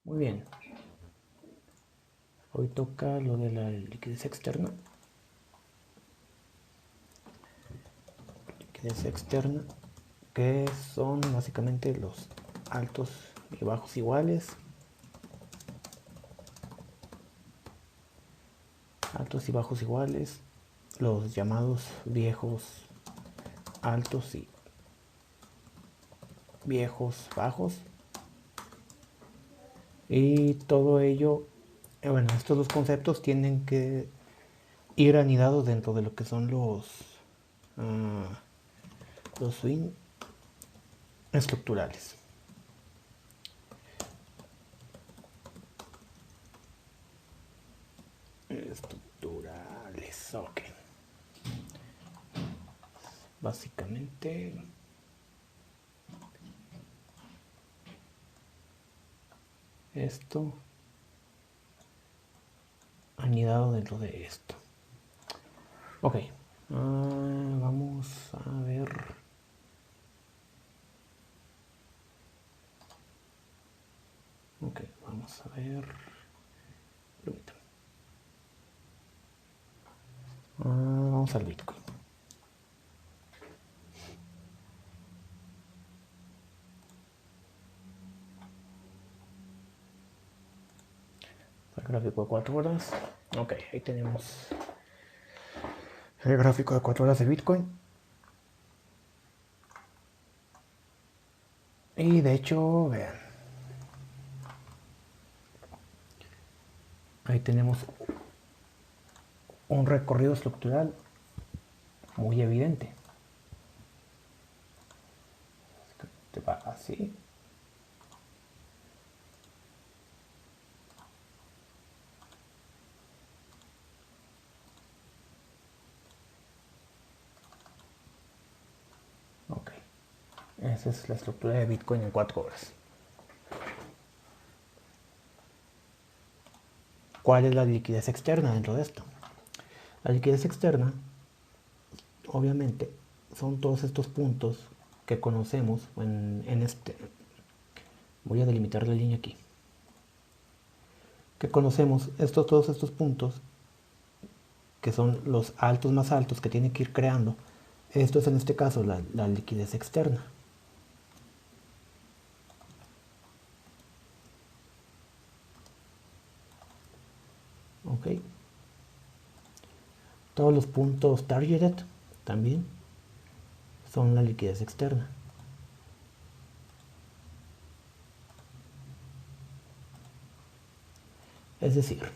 Muy bien. Hoy toca lo de la liquidez externa. Liquidez externa, que son básicamente los altos y bajos iguales. Altos y bajos iguales. Los llamados viejos altos y viejos bajos. Y todo ello, bueno, estos dos conceptos tienen que ir anidados dentro de lo que son los swing estructurales. Estructurales, ok. Básicamente esto anidado dentro de esto. Ok, vamos a ver. Ok, vamos a ver. Permítame. Vamos al Bitcoin. El gráfico de 4 horas. Ok, ahí tenemos el gráfico de 4 horas de Bitcoin. Y de hecho, vean. Ahí tenemos un recorrido estructural muy evidente. Te va así. Ok. Esa es la estructura de Bitcoin en 4 horas. ¿Cuál es la liquidez externa dentro de esto? La liquidez externa, obviamente, son todos estos puntos que conocemos en este. Voy a delimitar la línea aquí. Que conocemos todos estos puntos que son los altos más altos que tiene que ir creando. Esto es en este caso la liquidez externa. Ok. Todos los puntos targeted también son la liquidez externa. Es decir,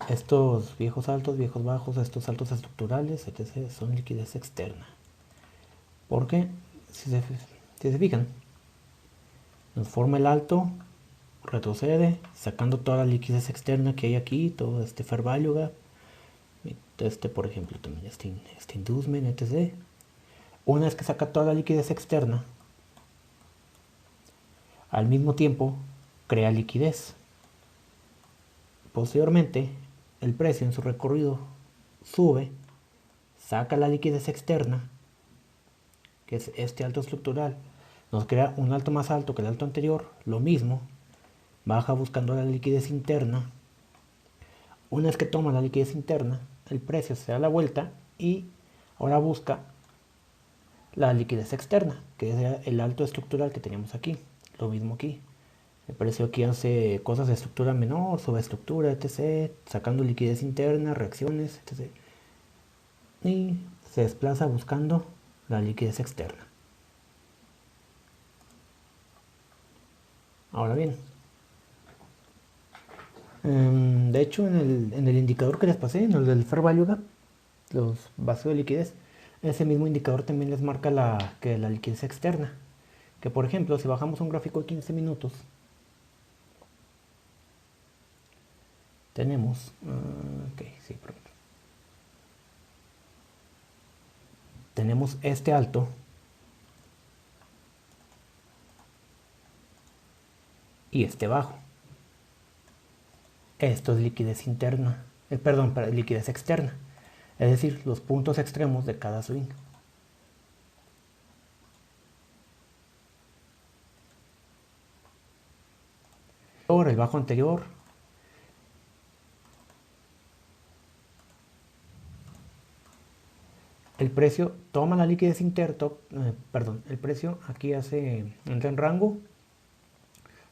estos viejos altos, viejos bajos, estos altos estructurales, etc. son liquidez externa. Porque si se fijan, nos forma el alto, retrocede, sacando toda la liquidez externa que hay aquí, todo este fair value gap, este por ejemplo también este inducement, etc. Una vez que saca toda la liquidez externa, al mismo tiempo crea liquidez. Posteriormente, el precio en su recorrido sube, saca la liquidez externa, que es este alto estructural, nos crea un alto más alto que el alto anterior, lo mismo, baja buscando la liquidez interna. Una vez que toma la liquidez interna, el precio se da la vuelta y ahora busca la liquidez externa, que es el alto estructural que teníamos aquí. Lo mismo aquí. El precio aquí hace cosas de estructura menor, subestructura, etc. Sacando liquidez interna, reacciones, etc. Y se desplaza buscando la liquidez externa. Ahora bien, de hecho en el indicador que les pasé, en el del Fair Value Gap, los vacíos de liquidez, ese mismo indicador también les marca la liquidez externa. Que por ejemplo, si bajamos un gráfico de 15 minutos, tenemos, ok, sí, tenemos este alto y este bajo. Esto es liquidez interna, perdón, para liquidez externa, es decir, los puntos extremos de cada swing. el bajo anterior. El precio toma la liquidez interna, el precio aquí entra en rango,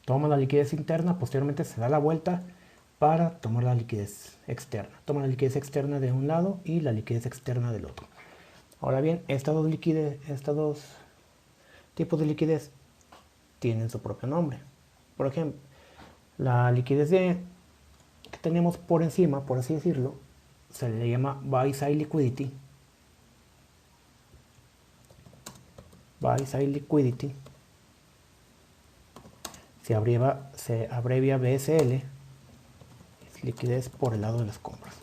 toma la liquidez interna, posteriormente se da la vuelta para tomar la liquidez externa. Toma la liquidez externa de un lado y la liquidez externa del otro. Ahora bien, estos dos tipos de liquidez tienen su propio nombre. Por ejemplo, la liquidez que tenemos por encima, por así decirlo, se le llama buy side liquidity. Buy side liquidity se abrevia BSL, es liquidez por el lado de las compras.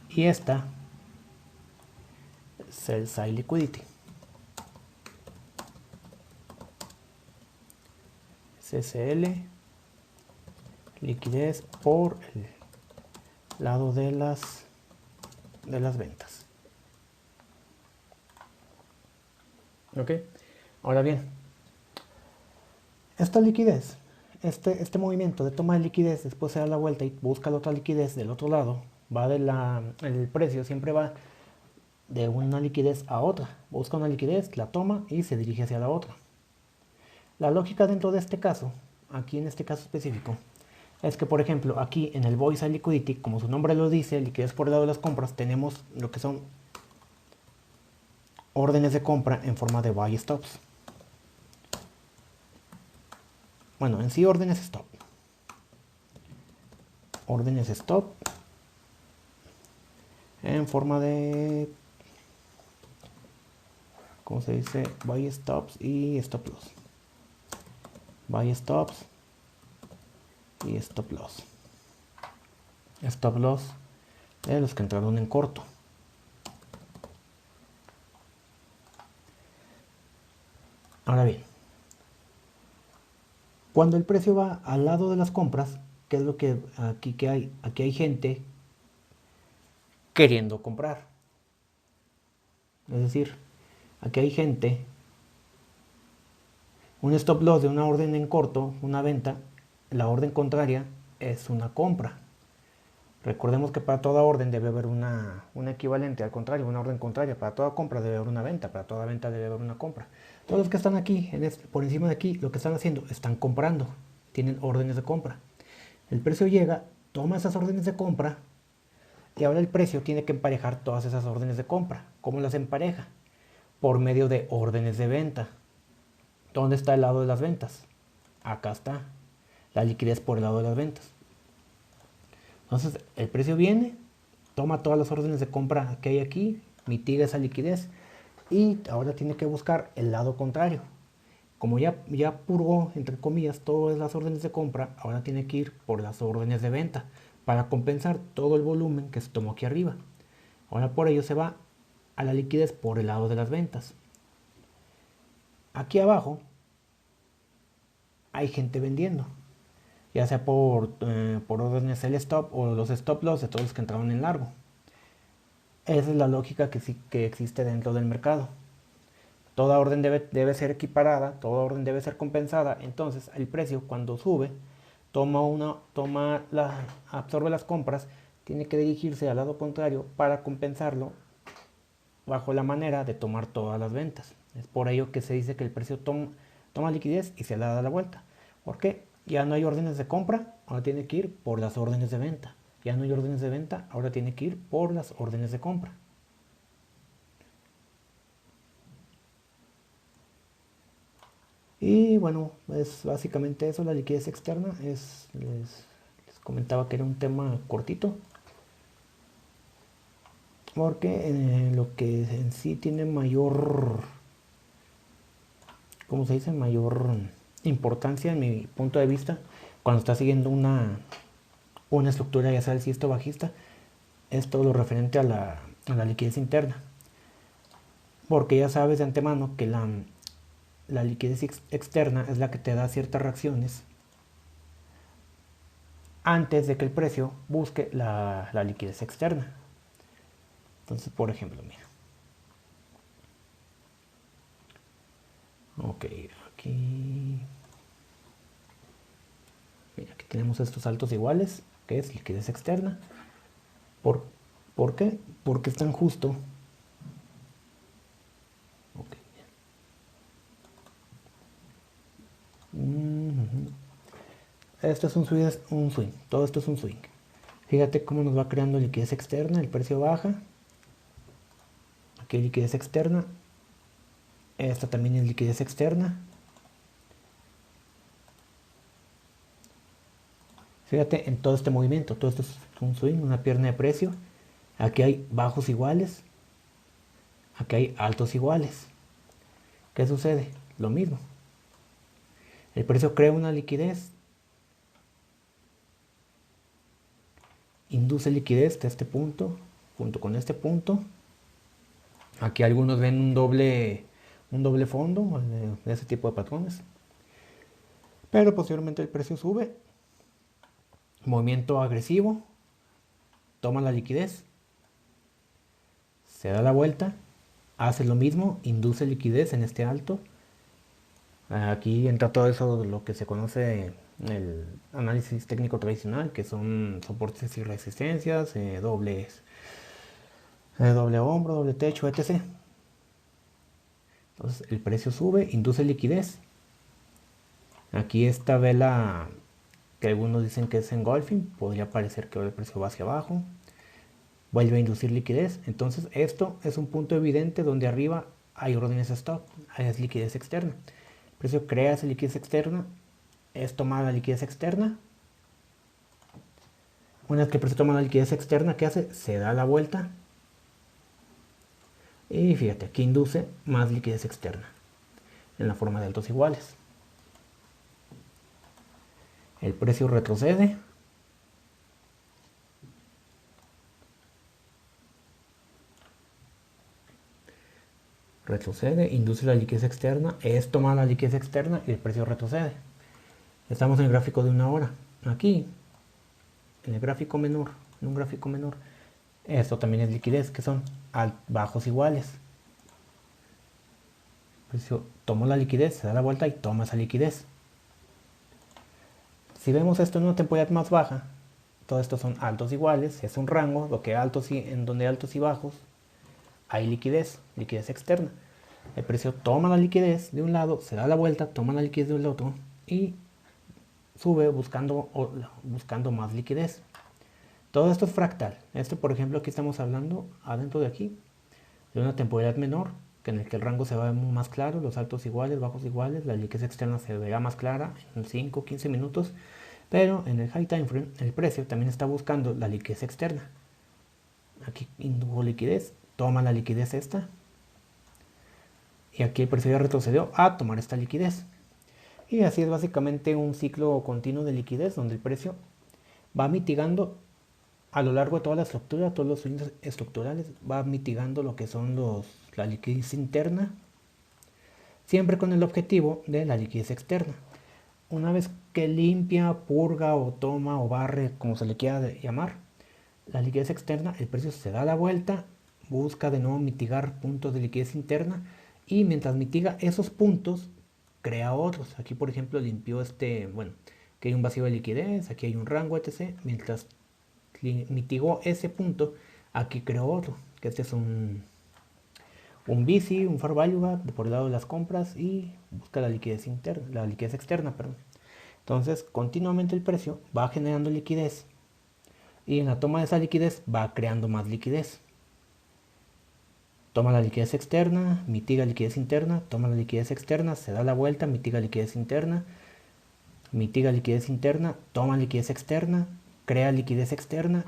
Y esta, sell side liquidity, CSL, liquidez por el lado de las ventas. Ok, ahora bien, esta liquidez, este movimiento de toma de liquidez, después se da la vuelta y busca la otra liquidez del otro lado, el precio siempre va de una liquidez a otra, busca una liquidez, la toma y se dirige hacia la otra. La lógica dentro de este caso, aquí en este caso específico, es que por ejemplo aquí en el buy side liquidity, como su nombre lo dice, liquidez por el lado de las compras, tenemos lo que son órdenes de compra en forma de buy stops. Bueno, en sí órdenes stop. Órdenes stop en forma de, ¿cómo se dice? Buy stops y stop loss. Buy stops y stop loss. Stop loss de los que entraron en corto. Ahora bien, cuando el precio va al lado de las compras, ¿qué es lo que hay? Aquí hay gente queriendo comprar. Es decir, aquí hay gente, un stop loss de una orden en corto, una venta, la orden contraria es una compra. Recordemos que para toda orden debe haber un equivalente al contrario, una orden contraria. Para toda compra debe haber una venta, para toda venta debe haber una compra. Todos los que están aquí, por encima de aquí, lo que están haciendo, están comprando, tienen órdenes de compra. El precio llega, toma esas órdenes de compra y ahora el precio tiene que emparejar todas esas órdenes de compra. ¿Cómo las empareja? Por medio de órdenes de venta. ¿Dónde está el lado de las ventas? Acá está, la liquidez por el lado de las ventas. Entonces el precio viene, toma todas las órdenes de compra que hay aquí, mitiga esa liquidez y ahora tiene que buscar el lado contrario. Como ya purgó, entre comillas, todas las órdenes de compra, ahora tiene que ir por las órdenes de venta para compensar todo el volumen que se tomó aquí arriba. Ahora por ello se va a la liquidez por el lado de las ventas. Aquí abajo hay gente vendiendo, ya sea por órdenes el stop o los stop loss de todos los que entraron en largo. Esa es la lógica que existe dentro del mercado. Toda orden debe ser equiparada, toda orden debe ser compensada. Entonces el precio cuando sube absorbe las compras, tiene que dirigirse al lado contrario para compensarlo bajo la manera de tomar todas las ventas. Es por ello que se dice que el precio toma liquidez y se le da la vuelta. ¿Por qué? Ya no hay órdenes de compra, ahora tiene que ir por las órdenes de venta. Ya no hay órdenes de venta, ahora tiene que ir por las órdenes de compra. Y bueno, es básicamente eso, la liquidez externa. Les comentaba que era un tema cortito, porque lo que en sí tiene mayor, ¿cómo se dice? Mayor importancia en mi punto de vista, cuando está siguiendo una estructura, ya sea alcista o bajista, es todo lo referente a la liquidez interna. Porque ya sabes de antemano que la liquidez externa es la que te da ciertas reacciones antes de que el precio busque la liquidez externa. Entonces, por ejemplo, mira. Ok, aquí, aquí tenemos estos saltos iguales, que es liquidez externa. ¿Por, ¿por qué? Porque están justo. Ok. Esto es un swing, todo esto es un swing. Fíjate cómo nos va creando liquidez externa, el precio baja. Aquí hay liquidez externa. Esta también es liquidez externa. Fíjate en todo este movimiento, todo esto es un swing, una pierna de precio. Aquí hay bajos iguales, aquí hay altos iguales. ¿Qué sucede? Lo mismo. El precio crea una liquidez, induce liquidez de este punto, junto con este punto. Aquí algunos ven un doble fondo de ese tipo de patrones. Pero posteriormente el precio sube, movimiento agresivo, toma la liquidez, se da la vuelta, hace lo mismo, induce liquidez en este alto. Aquí entra todo eso, lo que se conoce el análisis técnico tradicional, que son soportes y resistencias, doble hombro, doble techo, etc. Entonces el precio sube, induce liquidez. Aquí esta vela que algunos dicen que es engulfing, podría parecer que el precio va hacia abajo, vuelve a inducir liquidez. Entonces esto es un punto evidente donde arriba hay órdenes stop, es liquidez externa. El precio crea esa liquidez externa, es tomada la liquidez externa. Una vez que el precio toma la liquidez externa, ¿qué hace? Se da la vuelta. Y fíjate, aquí induce más liquidez externa en la forma de altos iguales. El precio retrocede. Retrocede, induce la liquidez externa, es tomada la liquidez externa y el precio retrocede. Estamos en el gráfico de una hora. Aquí, en el gráfico menor, en un gráfico menor, esto también es liquidez, que son bajos iguales. El precio toma la liquidez, se da la vuelta y toma esa liquidez. Si vemos esto en una temporalidad más baja, todo esto son altos iguales, es un rango, lo que en donde altos y bajos hay liquidez, liquidez externa. El precio toma la liquidez de un lado, se da la vuelta, toma la liquidez del otro y sube buscando más liquidez. Todo esto es fractal. Esto, por ejemplo, aquí estamos hablando adentro de aquí de una temporalidad menor, que en el que el rango se va más claro, los altos iguales, bajos iguales, la liquidez externa se verá más clara en 5 o 15 minutos, pero en el high time frame el precio también está buscando la liquidez externa. Aquí indujo liquidez, toma la liquidez esta, y aquí el precio ya retrocedió a tomar esta liquidez. Y así es básicamente un ciclo continuo de liquidez donde el precio va mitigando a lo largo de toda la estructura, todos los swings estructurales, va mitigando lo que son la liquidez interna, siempre con el objetivo de la liquidez externa. Una vez que limpia, purga o toma o barre, como se le quiera llamar, la liquidez externa, el precio se da la vuelta, busca de nuevo mitigar puntos de liquidez interna y mientras mitiga esos puntos, crea otros. Aquí, por ejemplo, limpió bueno, que hay un vacío de liquidez, aquí hay un rango, etc. Mientras mitigó ese punto, aquí creó otro, que este es un bici, un fair value gap por el lado de las compras y busca la liquidez interna, la liquidez externa, perdón. Entonces, continuamente el precio va generando liquidez y en la toma de esa liquidez va creando más liquidez. Toma la liquidez externa, mitiga liquidez interna, toma la liquidez externa, se da la vuelta, mitiga liquidez interna, toma liquidez externa, crea liquidez externa,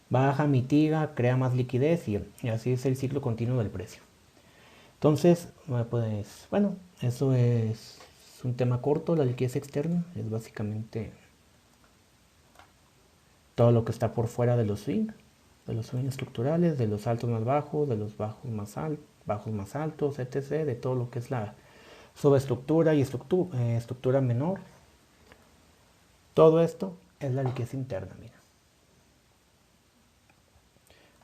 baja, mitiga, crea más liquidez y así es el ciclo continuo del precio. Entonces, pues bueno, eso es un tema corto, la liquidez externa es básicamente todo lo que está por fuera de los swing estructurales, de los altos más bajos, de los bajos más altos, etc., de todo lo que es la subestructura y estructura menor. Todo esto es la liquidez interna, mira.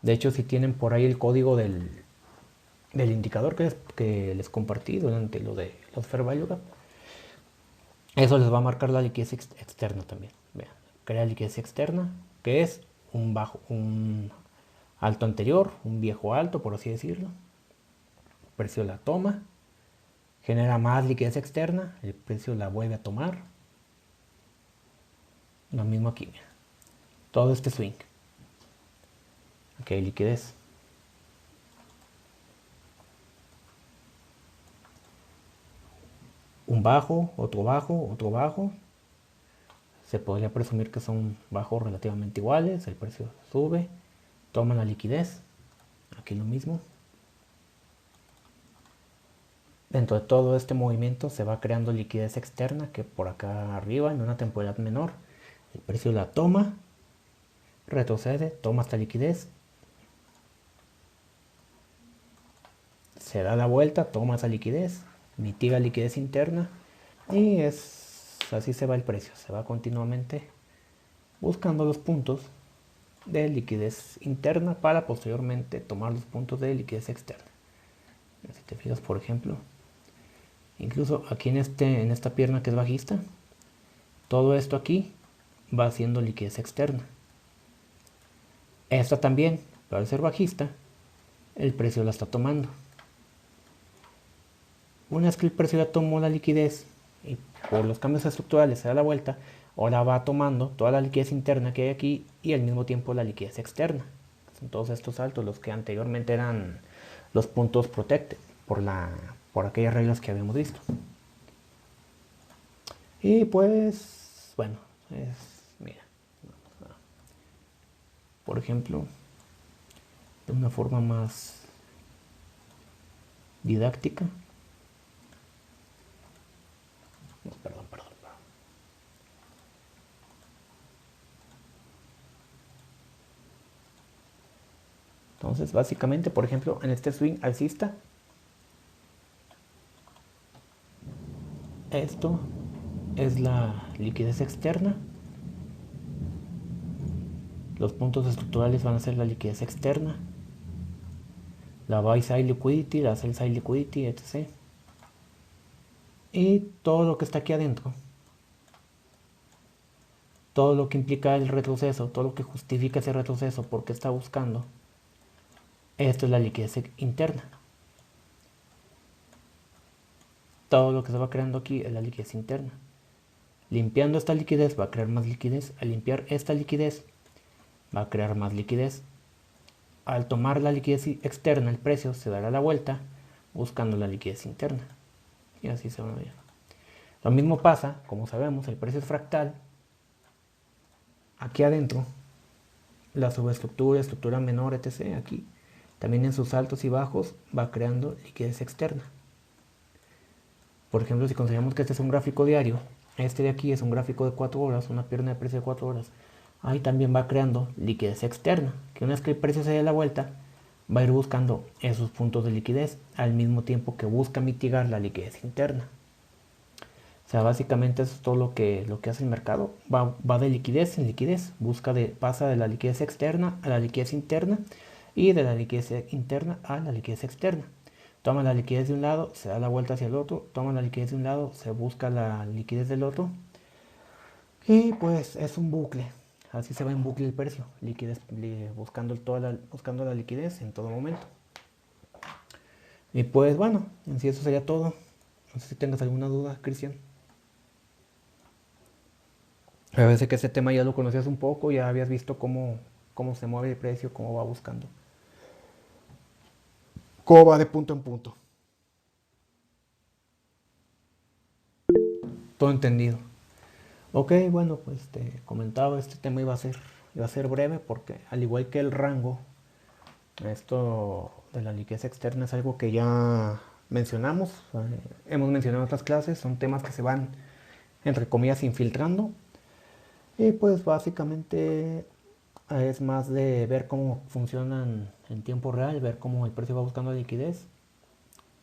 De hecho, si tienen por ahí el código del indicador que les compartí durante lo de los Fair Value Gap. Eso les va a marcar la liquidez externa también. Vean, crea liquidez externa, que es un alto anterior, un viejo alto, por así decirlo. El precio la toma, genera más liquidez externa, el precio la vuelve a tomar. Lo mismo aquí, mira. Todo este swing. Aquí hay liquidez. Un bajo, otro bajo, otro bajo. Se podría presumir que son bajos relativamente iguales. El precio sube, toma la liquidez. Aquí lo mismo. Dentro de todo este movimiento se va creando liquidez externa, que por acá arriba, en una temporalidad menor, el precio la toma, retrocede, toma esta liquidez, se da la vuelta, toma esa liquidez, mitiga liquidez interna y así se va el precio. Se va continuamente buscando los puntos de liquidez interna para posteriormente tomar los puntos de liquidez externa. Si te fijas, por ejemplo, incluso aquí en esta pierna que es bajista, todo esto aquí va haciendo liquidez externa. Esta también, pero al ser bajista, el precio la está tomando. Una vez que el precio ya tomó la liquidez y por los cambios estructurales se da la vuelta, ahora va tomando toda la liquidez interna que hay aquí y al mismo tiempo la liquidez externa. Son todos estos saltos los que anteriormente eran los puntos protected por aquellas reglas que habíamos visto. Y pues, bueno, mira, por ejemplo, de una forma más didáctica. No, perdón. Entonces, básicamente, por ejemplo, en este swing alcista, esto es la liquidez externa. Los puntos estructurales van a ser la liquidez externa, la buy side liquidity, la sell side liquidity, etc. Y todo lo que está aquí adentro, todo lo que implica el retroceso, todo lo que justifica ese retroceso, porque está buscando, esto es la liquidez interna. Todo lo que se va creando aquí es la liquidez interna. Limpiando esta liquidez va a crear más liquidez. Al limpiar esta liquidez va a crear más liquidez. Al tomar la liquidez externa, el precio se dará la vuelta buscando la liquidez interna. Y así se va a ver. Lo mismo pasa, como sabemos, el precio es fractal. Aquí adentro, la subestructura, estructura menor, etc. Aquí, también en sus altos y bajos, va creando liquidez externa. Por ejemplo, si consideramos que este es un gráfico diario, este de aquí es un gráfico de 4 horas, una pierna de precio de 4 horas, ahí también va creando liquidez externa, que una vez que el precio se dé la vuelta, va a ir buscando esos puntos de liquidez, al mismo tiempo que busca mitigar la liquidez interna. O sea, básicamente eso es todo lo que hace el mercado, va de liquidez en liquidez, pasa de la liquidez externa a la liquidez interna, y de la liquidez interna a la liquidez externa. Toma la liquidez de un lado, se da la vuelta hacia el otro, toma la liquidez de un lado, se busca la liquidez del otro. Y pues es un bucle, así se va en bucle el precio, buscando la liquidez en todo momento. Y pues bueno, en sí eso sería todo. No sé si tengas alguna duda, Cristian. A veces que este tema ya lo conocías un poco, ya habías visto cómo se mueve el precio, cómo va buscando. Cómo va de punto en punto. Todo entendido. Ok, bueno, pues te comentaba, este tema iba a ser breve porque al igual que el rango, esto de la liquidez externa es algo que ya mencionamos, hemos mencionado en otras clases, son temas que se van, entre comillas, infiltrando. Y pues básicamente es más de ver cómo funcionan en tiempo real, ver cómo el precio va buscando liquidez,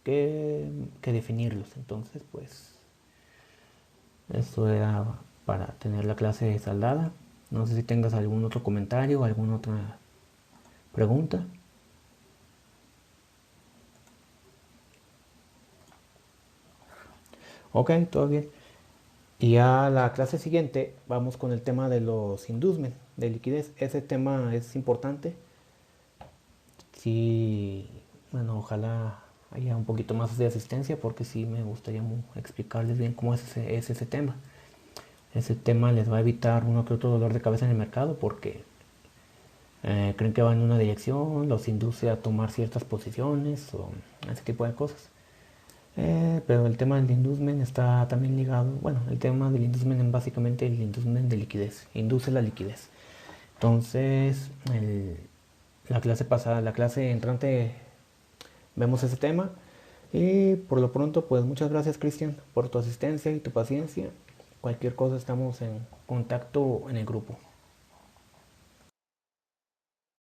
que definirlos. Entonces, pues esto era para tener la clase saldada. No sé si tengas algún otro comentario o alguna otra pregunta. Ok, todo bien. Y a la clase siguiente vamos con el tema de los inducements de liquidez. Ese tema es importante. Sí, bueno, ojalá haya un poquito más de asistencia porque sí me gustaría explicarles bien cómo es ese tema. Ese tema les va a evitar uno que otro dolor de cabeza en el mercado porque creen que va en una dirección, los induce a tomar ciertas posiciones o ese tipo de cosas. Pero el tema del inducement está también ligado, bueno, el tema del inducement es básicamente el inducement de liquidez, induce la liquidez. Entonces, la clase pasada, la clase entrante, vemos ese tema. Y por lo pronto, pues muchas gracias Cristian por tu asistencia y tu paciencia. Cualquier cosa estamos en contacto en el grupo.